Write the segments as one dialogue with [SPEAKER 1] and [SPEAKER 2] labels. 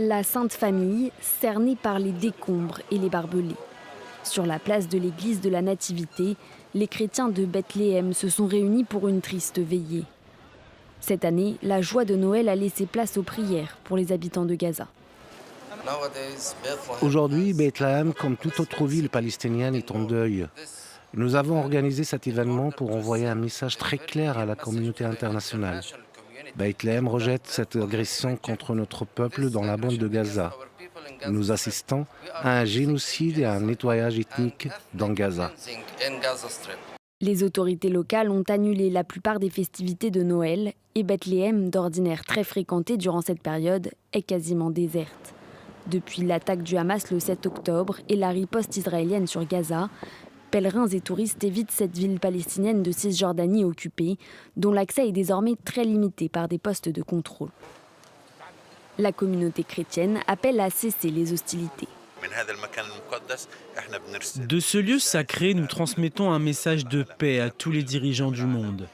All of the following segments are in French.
[SPEAKER 1] La Sainte Famille, cernée par les décombres et les barbelés. Sur la place de l'église de la Nativité, les chrétiens de Bethléem se sont réunis pour une triste veillée. Cette année, la joie de Noël a laissé place aux prières pour les habitants de Gaza.
[SPEAKER 2] Aujourd'hui, Bethléem, comme toute autre ville palestinienne, est en deuil. Nous avons organisé cet événement pour envoyer un message très clair à la communauté internationale. Bethléem rejette cette agression contre notre peuple dans la bande de Gaza. Nous assistons à un génocide et à un nettoyage ethnique dans Gaza.
[SPEAKER 1] Les autorités locales ont annulé la plupart des festivités de Noël et Bethléem, d'ordinaire très fréquentée durant cette période, est quasiment déserte. Depuis l'attaque du Hamas le 7 octobre et la riposte israélienne sur Gaza, pèlerins et touristes évitent cette ville palestinienne de Cisjordanie occupée, dont l'accès est désormais très limité par des postes de contrôle. La communauté chrétienne appelle à cesser les hostilités.
[SPEAKER 3] De ce lieu sacré, nous transmettons un message de paix à tous les dirigeants du monde.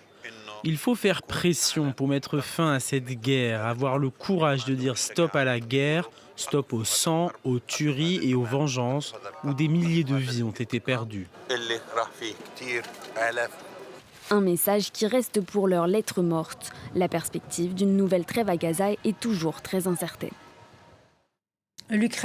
[SPEAKER 3] Il faut faire pression pour mettre fin à cette guerre, avoir le courage de dire stop à la guerre, stop au sang, aux tueries et aux vengeances, où des milliers de vies ont été perdues.
[SPEAKER 1] Un message qui reste pour l'heure lettre morte. La perspective d'une nouvelle trêve à Gaza est toujours très incertaine.
[SPEAKER 4] L'Ukraine